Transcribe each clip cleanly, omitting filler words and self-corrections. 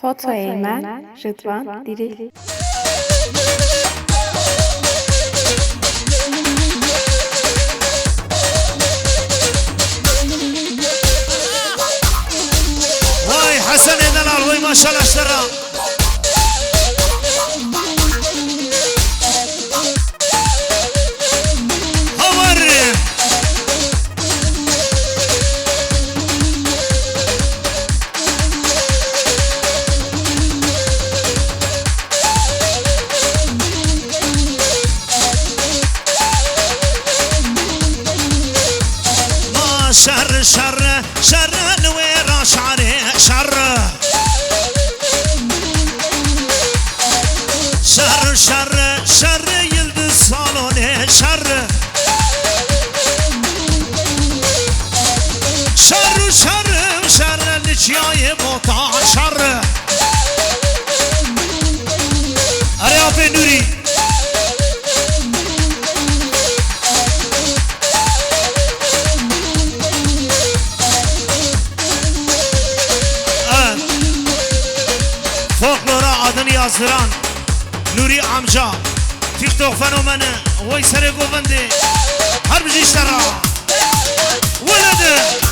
فوتوی من رضوان دیری. وای حسن دلال وای ماشاءالله اشترا شر شر شر نوير شعري شر شر شر شر يلد صالوني شر شر شر شر لجياي بوطا شر أرياف نوري ياسران نوري عمجا تيك توك فنومن ويسري قوفندي هرب جيشترا ولد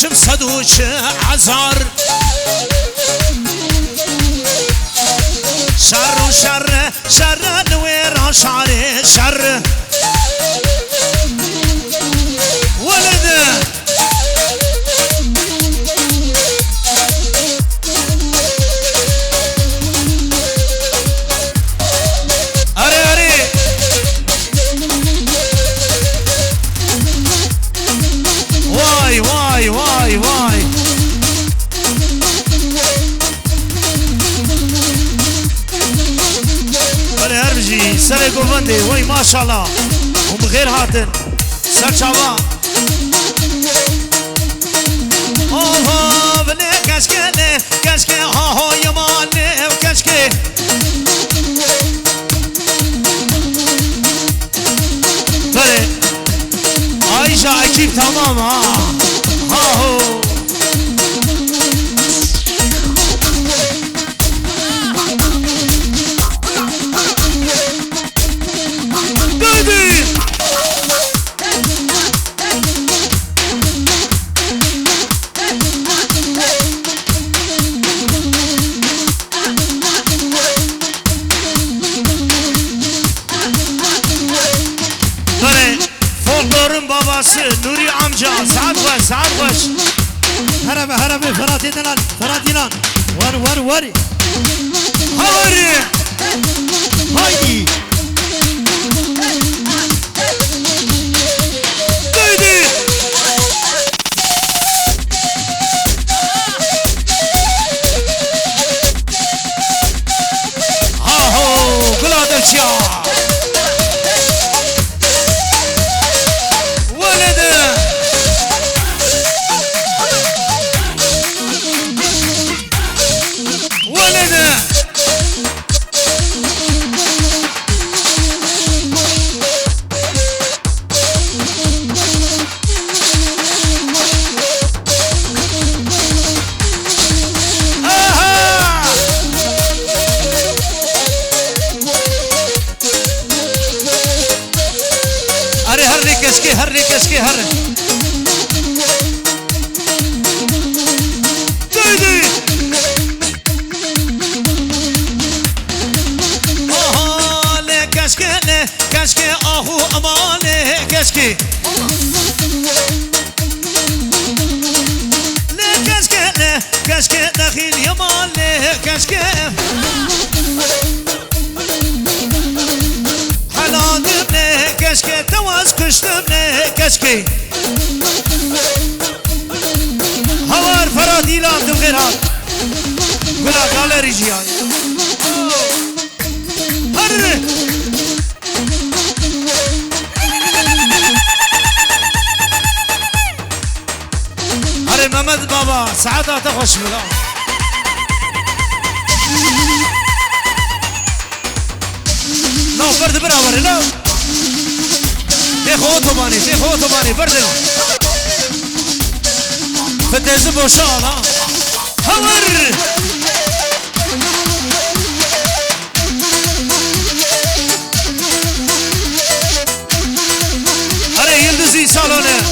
شم صدوش عزار شر شر شر نوير شعري شر ولد أري أري واي واي واي واي أري هربجي سري قوفندي واي ما شاء الله وبغير هاتن سر شعبان اوه بني كشكي كشكي ها ها يماني وكشكي بلي عايشة اكيد تمام ها هو بيبي babası Nuri amca saat baş harabe Ferhat inan var havari haydi haydi ha ho gladekşa هري كشكي هري ديدي آها لي كشكي آهو أماني كشكي لي كشكي دخيل يمان لي كشكي حلال ابني كشكي تواز كشت ابني كشكي بخير هات قولها قال ريجي هاي هر هر محمد بابا سعادة تخش بلا نو برد برابر لا تخو اوتوباني برد فتز بوشالا هور هره يلدزي سالونه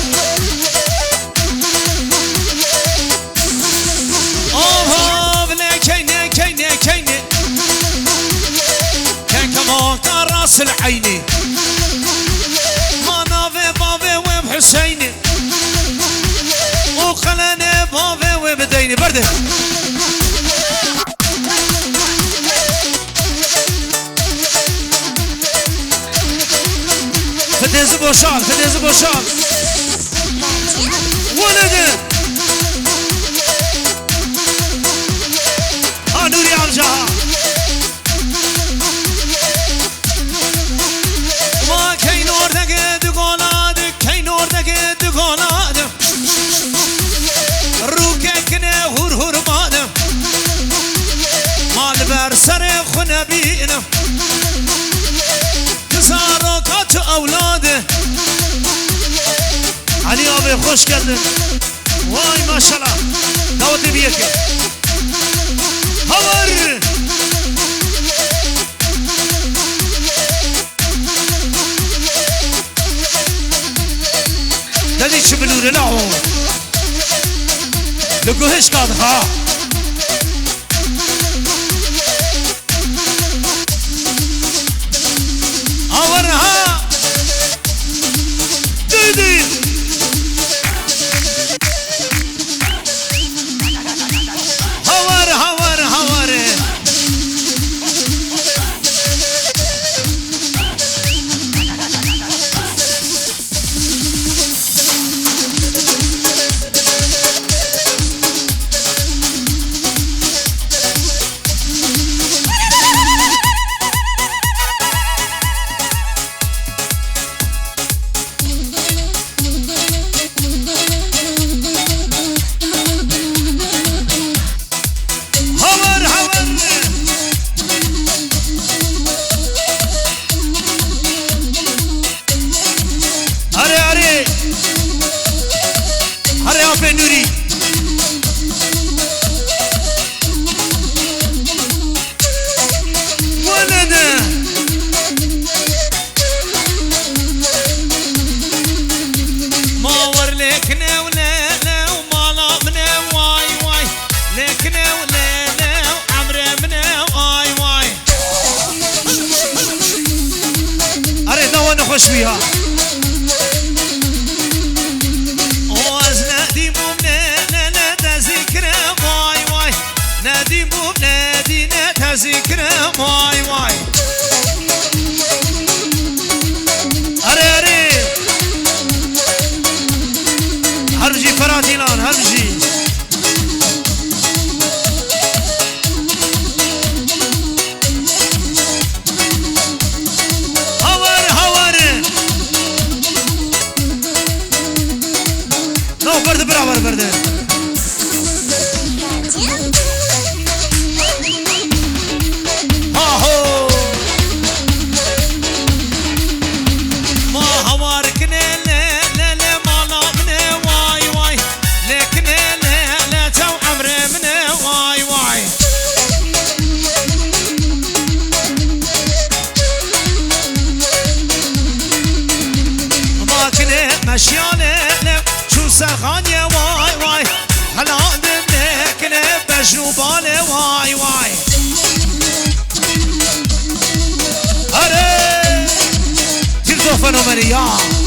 آها بله كينه كان كما كراس العيني ما نافي بابي وبحسيني وخلاني بابي وبديني برده فتيز بوشال ولده نوري عمجها ما كي نور دقيد قولاد روككنا هور مادم مال برسر خنبينا تساركات أولاده علي أبي خوش كردن واي ما شاء الله دعوتي بيك هور دادي شبلوري لاهو لقو هش قادها هورها ديدي هور نوري ولده ما ور لكنا ولا ومالا منا واي لكنا ولا وعمره منا واي اري دوا نخش بيها ذكرى واي أري هرجي فراتيلان هرجي هور نو برد برابر برد مشيانه شو سخانية واي هلا دمنك بجنوبانه واي أري تلتو فنومنيا